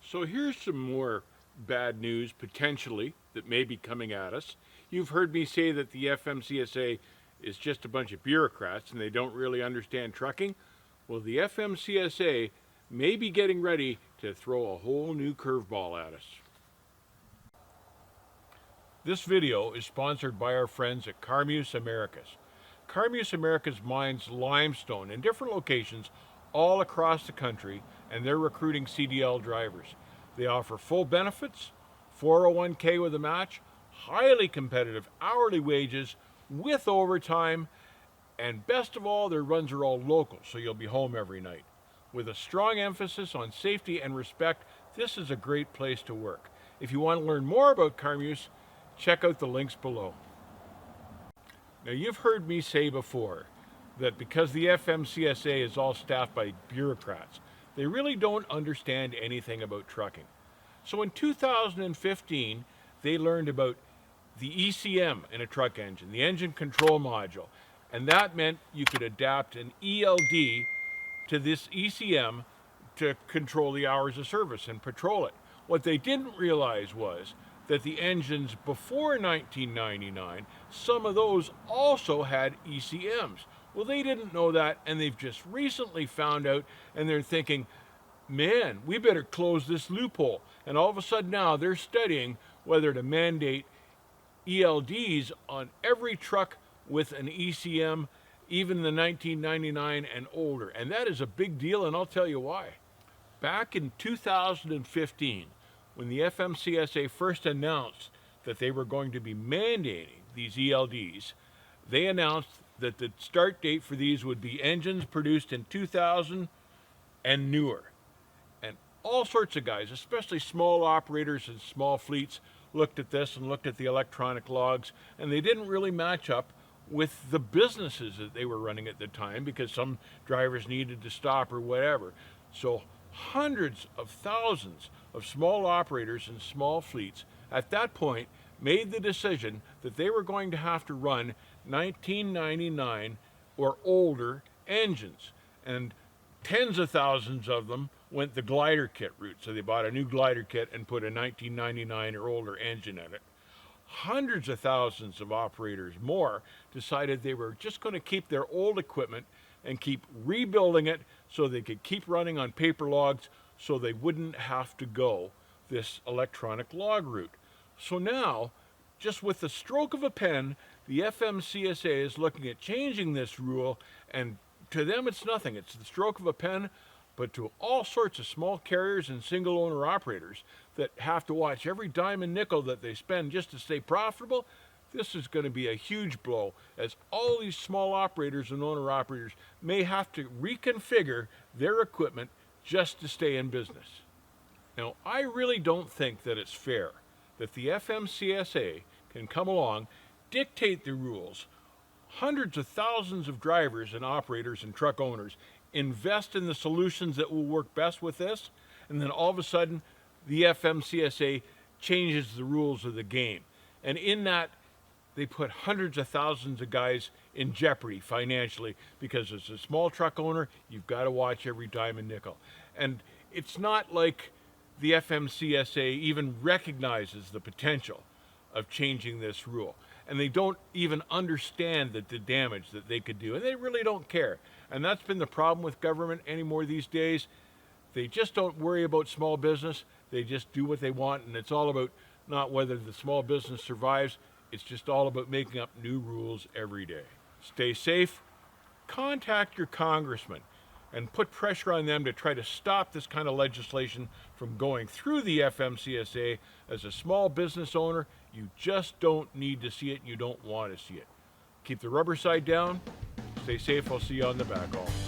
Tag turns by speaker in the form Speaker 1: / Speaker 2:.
Speaker 1: So here's some more bad news potentially that may be coming at us. You've heard me say that the FMCSA is just a bunch of bureaucrats and they don't really understand trucking. Well, the FMCSA may be getting ready to throw a whole new curveball at us. This video is sponsored by our friends at Carmuse Americas. Carmuse Americas mines limestone in different locations all across the country, and they're recruiting CDL drivers. They offer full benefits, 401k with a match, highly competitive hourly wages with overtime, and best of all, their runs are all local, so you'll be home every night. With a strong emphasis on safety and respect, this is a great place to work. If you want to learn more about Carmuse, check out the links below. Now, you've heard me say before that because the FMCSA is all staffed by bureaucrats, they really don't understand anything about trucking. So in 2015, they learned about the ECM in a truck engine, the engine control module, and that meant you could adapt an ELD to this ECM to control the hours of service and patrol it. What they didn't realize was that the engines before 1999, some of those also had ECMs. Well, they didn't know that, and they've just recently found out, and they're thinking, man, we better close this loophole. And all of a sudden now they're studying whether to mandate ELDs on every truck with an ECM, even the 1999 and older. And that is a big deal, and I'll tell you why. Back in 2015, when the FMCSA first announced that they were going to be mandating these ELDs, they announced that the start date for these would be engines produced in 2000 and newer. And all sorts of guys, especially small operators and small fleets, looked at this and looked at the electronic logs, and they didn't really match up with the businesses that they were running at the time because some drivers needed to stop or whatever. So hundreds of thousands of small operators and small fleets at that point made the decision that they were going to have to run 1999 or older engines, and tens of thousands of them went the glider kit route. So they bought a new glider kit and put a 1999 or older engine in it. Hundreds of thousands of operators more decided they were just going to keep their old equipment and keep rebuilding it so they could keep running on paper logs so they wouldn't have to go this electronic log route. So now, just with the stroke of a pen, the FMCSA is looking at changing this rule, and to them it's nothing. It's the stroke of a pen, but to all sorts of small carriers and single owner operators that have to watch every dime and nickel that they spend just to stay profitable, this is going to be a huge blow, as all these small operators and owner operators may have to reconfigure their equipment just to stay in business. Now, I really don't think that it's fair that the FMCSA can come along, dictate the rules, hundreds of thousands of drivers and operators and truck owners invest in the solutions that will work best with this, and then all of a sudden the FMCSA changes the rules of the game. And in that, they put hundreds of thousands of guys in jeopardy financially, because as a small truck owner, you've got to watch every dime and nickel. And it's not like the FMCSA even recognizes the potential of changing this rule. And they don't even understand the damage that they could do. And they really don't care. And that's been the problem with government anymore these days. They just don't worry about small business. They just do what they want. And it's all about not whether the small business survives. It's just all about making up new rules every day. Stay safe. Contact your congressman and put pressure on them to try to stop this kind of legislation from going through the FMCSA. As a small business owner, you just don't need to see it. You don't want to see it. Keep the rubber side down. Stay safe. I'll see you on the back haul.